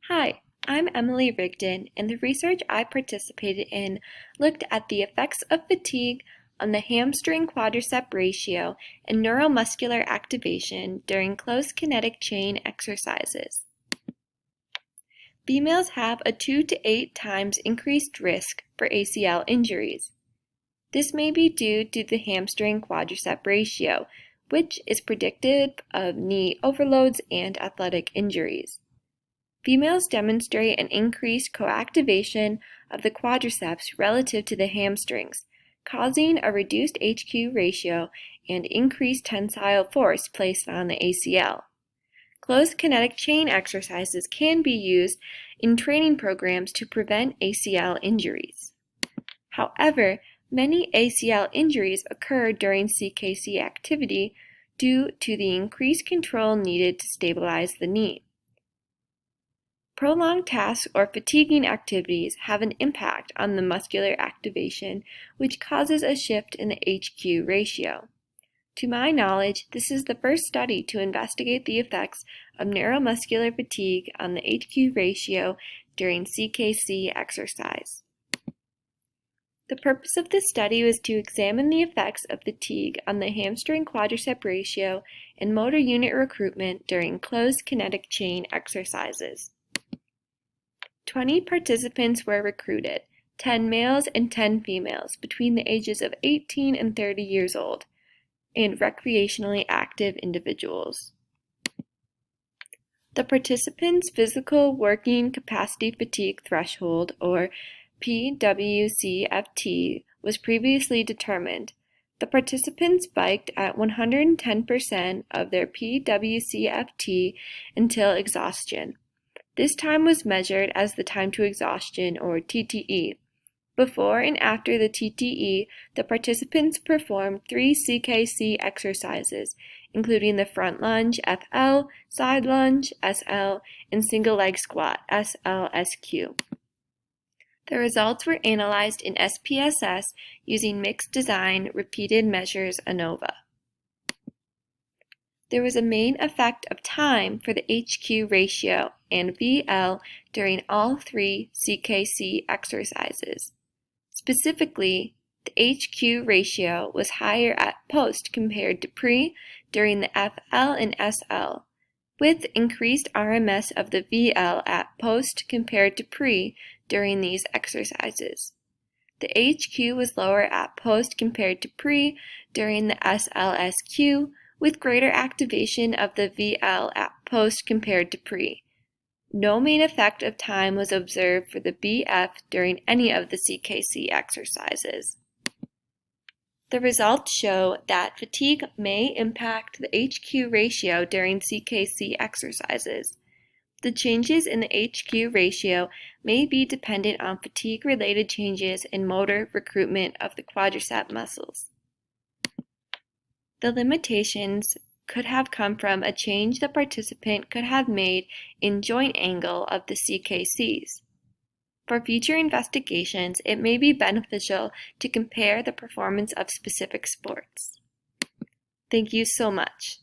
Hi, I'm Emily Rigden, and the research I participated in looked at the effects of fatigue on the hamstring-quadricep ratio and neuromuscular activation during close kinetic chain exercises. Females have a 2 to 8 times increased risk for ACL injuries. This may be due to the hamstring-quadricep ratio, which is predictive of knee overloads and athletic injuries. Females demonstrate an increased coactivation of the quadriceps relative to the hamstrings, causing a reduced HQ ratio and increased tensile force placed on the ACL. Closed kinetic chain exercises can be used in training programs to prevent ACL injuries. However, many ACL injuries occur during CKC activity due to the increased control needed to stabilize the knee. Prolonged tasks or fatiguing activities have an impact on the muscular activation, which causes a shift in the HQ ratio. To my knowledge, this is the first study to investigate the effects of neuromuscular fatigue on the HQ ratio during CKC exercise. The purpose of this study was to examine the effects of fatigue on the hamstring-quadricep ratio and motor unit recruitment during closed kinetic chain exercises. 20 participants were recruited, 10 males and 10 females between the ages of 18 and 30 years old, and recreationally active individuals. The participants' physical working capacity fatigue threshold, or PWCFT, was previously determined. The participants spiked at 110% of their PWCFT until exhaustion. This time was measured as the time to exhaustion, or TTE. Before and after the TTE, the participants performed 3 CKC exercises, including the front lunge, FL, side lunge, SL, and single leg squat, SLSQ. The results were analyzed in SPSS using mixed design repeated measures ANOVA. There was a main effect of time for the HQ ratio and VL during all 3 CKC exercises. Specifically, the HQ ratio was higher at post compared to pre during the FL and SL, with increased RMS of the VL at post compared to pre during these exercises. The HQ was lower at post compared to pre during the SLSQ, with greater activation of the VL at post compared to pre. No main effect of time was observed for the BF during any of the CKC exercises. The results show that fatigue may impact the HQ ratio during CKC exercises. The changes in the HQ ratio may be dependent on fatigue-related changes in motor recruitment of the quadricep muscles. The limitations could have come from a change the participant could have made in joint angle of the CKCs. For future investigations, it may be beneficial to compare the performance of specific sports. Thank you so much.